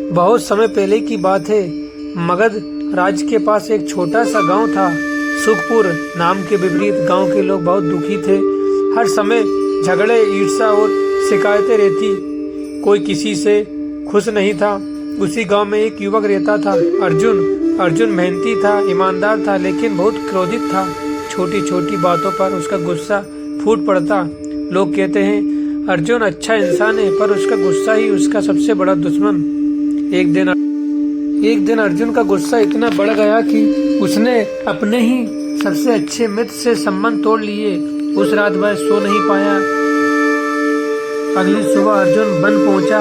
बहुत समय पहले की बात है। मगध राज्य के पास एक छोटा सा गांव था। सुखपुर नाम के विपरीत गांव के लोग बहुत दुखी थे। हर समय झगड़े, ईर्ष्या और शिकायतें रहती। कोई किसी से खुश नहीं था। उसी गांव में एक युवक रहता था, अर्जुन मेहनती था, ईमानदार था, लेकिन बहुत क्रोधित था। छोटी छोटी बातों पर उसका गुस्सा फूट पड़ता। लोग कहते हैं अर्जुन अच्छा इंसान है, पर उसका गुस्सा ही उसका सबसे बड़ा दुश्मन। एक दिन अर्जुन का गुस्सा इतना बढ़ गया कि उसने अपने ही सबसे अच्छे मित्र से संबंध तोड़ लिए। उस रात वह सो नहीं पाया। अगली सुबह अर्जुन वन पहुंचा।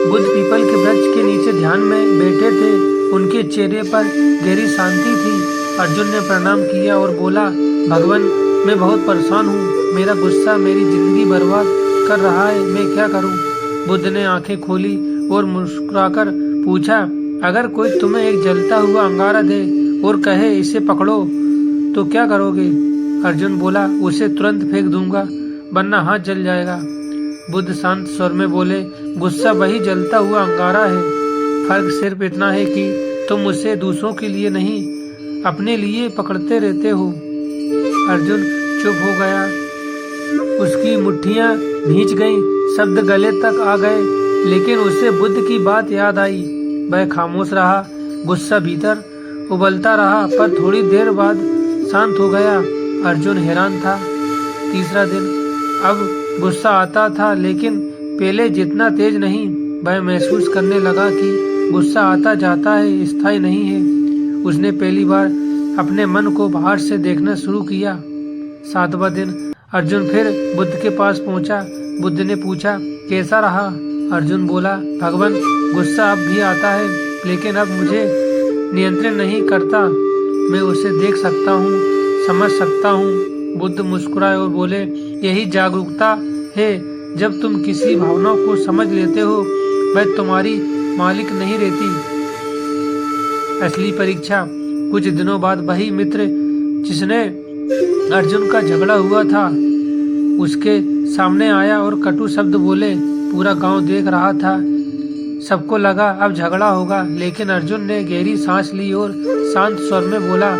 बुद्ध पीपल के वृक्ष के नीचे ध्यान में बैठे थे। उनके चेहरे पर गहरी शांति थी। अर्जुन ने प्रणाम किया और बोला, भगवान, मैं बहुत परेशान हूँ। मेरा गुस्सा मेरी जिंदगी बर्बाद कर रहा है। मैं क्या करूँ? बुद्ध ने आंखें खोली और मुस्कुराकर पूछा, अगर कोई तुम्हें एक जलता हुआ अंगारा दे और कहे इसे पकड़ो तो क्या करोगे? अर्जुन बोला, उसे तुरंत फेंक दूंगा, वरना हाथ जल जाएगा। बुद्ध शांत स्वर में बोले, गुस्सा वही जलता हुआ अंगारा है। फर्क सिर्फ इतना है कि तुम उसे दूसरों के लिए नहीं, अपने लिए पकड़ते रहते हो। अर्जुन चुप हो गया। उसकी मुट्ठियां भींच गईं, शब्द गले तक आ गए, लेकिन उसे बुद्ध की बात याद आई। वह खामोश रहा। गुस्सा भीतर उबलता रहा, पर थोड़ी देर बाद शांत हो गया। अर्जुन हैरान था। तीसरा दिन। अब गुस्सा आता था, लेकिन पहले जितना तेज नहीं। वह महसूस करने लगा कि गुस्सा आता जाता है, स्थायी नहीं है। उसने पहली बार अपने मन को बाहर से देखना शुरू किया। 7वां दिन। अर्जुन फिर बुद्ध के पास पहुंचा। बुद्ध ने पूछा, कैसा रहा? अर्जुन बोला, भगवान, गुस्सा अब भी आता है, लेकिन अब मुझे नियंत्रण नहीं करता। मैं उसे देख सकता हूँ, समझ सकता हूँ। बुद्ध मुस्कुराए और बोले, यही जागरूकता है। जब तुम किसी भावना को समझ लेते हो, वह तुम्हारी मालिक नहीं रहती। असली परीक्षा। कुछ दिनों बाद वही मित्र जिसने अर्जुन का झगड़ा हुआ था उसके सामने आया और कटु शब्द बोले। पूरा गांव देख रहा था। सबको लगा अब झगड़ा होगा, लेकिन अर्जुन ने गहरी सांस ली और शांत स्वर में बोला,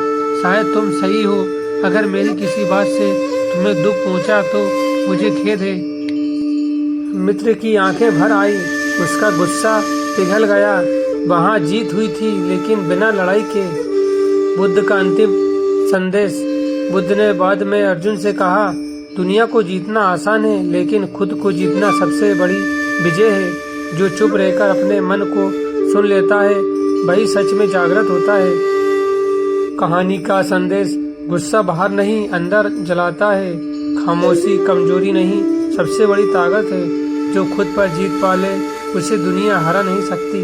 शायद तुम सही हो। अगर मेरी किसी बात से तुम्हें दुख पहुंचा तो मुझे खेद है। मित्र की आंखें भर आई। उसका गुस्सा पिघल गया। वहां जीत हुई थी, लेकिन बिना लड़ाई के। बुद्ध का अंतिम संदेश। बुद्ध ने बाद में अर्जुन से कहा, दुनिया को जीतना आसान है, लेकिन खुद को जीतना सबसे बड़ी विजय है। जो चुप रहकर अपने मन को सुन लेता है, वही सच में जागृत होता है। कहानी का संदेश। गुस्सा बाहर नहीं, अंदर जलाता है। खामोशी कमजोरी नहीं, सबसे बड़ी ताकत है। जो खुद पर जीत पा ले, उसे दुनिया हरा नहीं सकती।